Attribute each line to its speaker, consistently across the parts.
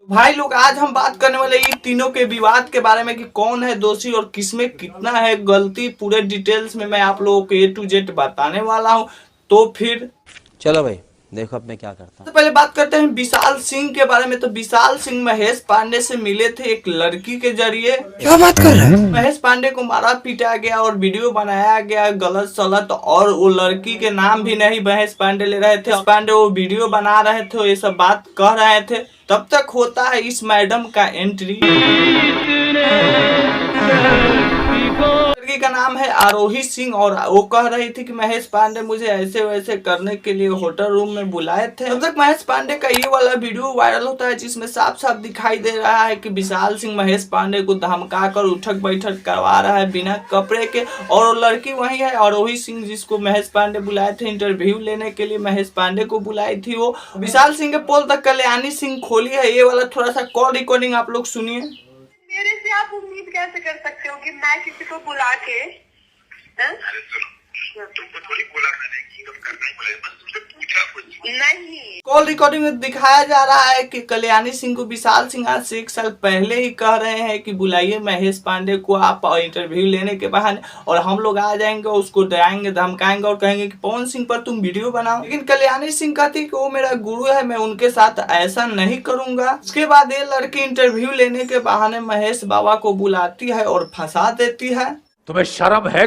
Speaker 1: भाई लोग आज हम बात करने वाले इन तीनों के विवाद के बारे में कि कौन है दोषी और किसमें कितना है गलती। पूरे डिटेल्स में मैं आप लोगों को A to Z बताने वाला हूं। तो फिर
Speaker 2: चलो भाई देखो अब मैं क्या करता हूँ।
Speaker 1: तो पहले बात करते हैं विशाल सिंह के बारे में। तो विशाल सिंह महेश पांडे से मिले थे एक लड़की के जरिए।
Speaker 3: क्या बात कर रहे हैं?
Speaker 1: महेश पांडे को मारा पीटा गया और वीडियो बनाया गया गलत सलत, और वो लड़की के नाम भी नहीं महेश पांडे ले रहे थे। पांडे वो वीडियो बना रहे थे, ये सब बात कह रहे थे। तब तक होता है इस मैडम का एंट्री। लड़की का नाम है आरोही सिंह और वो कह रही थी कि महेश पांडे मुझे ऐसे वैसे करने के लिए होटल रूम में बुलाए थे। तब तक महेश पांडे का ये वाला वीडियो वायरल होता है जिसमें साफ साफ दिखाई दे रहा है कि विशाल सिंह महेश पांडे को धमका कर उठक बैठक करवा रहा है बिना कपड़े के। और वो लड़की वही है आरोही सिंह जिसको महेश पांडे बुलाए थे इंटरव्यू लेने के लिए। महेश पांडे को बुलाई थी वो। विशाल सिंह के पोल तक कल्याणी सिंह खोली है। ये वाला थोड़ा सा कॉल रिकॉर्डिंग आप लोग सुनिए।
Speaker 4: मेरे से आप उम्मीद कैसे कर सकते हो कि मैं किसी को बुला के
Speaker 5: अरे सुनो, तुमको थोड़ी बोला मैंने कि तुम करना ही बोले, बस तुमसे पूछा कुछ
Speaker 4: नहीं।
Speaker 1: कॉल रिकॉर्डिंग में दिखाया जा रहा है कि कल्याणी सिंह को विशाल सिंह आज से 1 साल पहले ही कह रहे हैं कि बुलाइए महेश पांडे को आप इंटरव्यू लेने के बहाने, और हम लोग आ जाएंगे, उसको डराएंगे धमकाएंगे और कहेंगे कि पवन सिंह पर तुम वीडियो बनाओ। लेकिन कल्याणी सिंह कहती कि वो मेरा गुरु है, मैं उनके साथ ऐसा नहीं करूंगा। उसके बाद ये लड़की इंटरव्यू लेने के बहाने महेश बाबा को बुलाती है और फंसा देती है।
Speaker 6: तुम्हें शर्म है?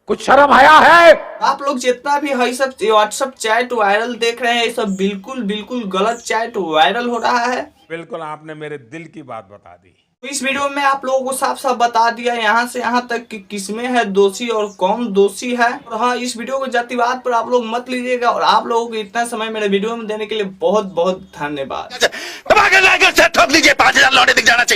Speaker 6: कुछ शर्म आया है?
Speaker 1: आप लोग जितना भी है सब व्हाट्सएप चैट वायरल देख रहे हैं, ये सब बिल्कुल गलत चैट वायरल हो रहा है।
Speaker 6: बिल्कुल आपने मेरे दिल की बात बता दी।
Speaker 1: तो इस वीडियो में आप लोगों को साफ साफ बता दिया यहाँ से यहाँ तक कि किसमें है दोषी और कौन दोषी है। और हाँ, इस वीडियो को जातिवाद पर आप लोग मत लीजिएगा। और आप लोगों को इतना समय मेरे वीडियो में देने के लिए बहुत बहुत धन्यवाद।
Speaker 5: ठोक लीजिए 5000 लौटे दिख जाना चाहिए।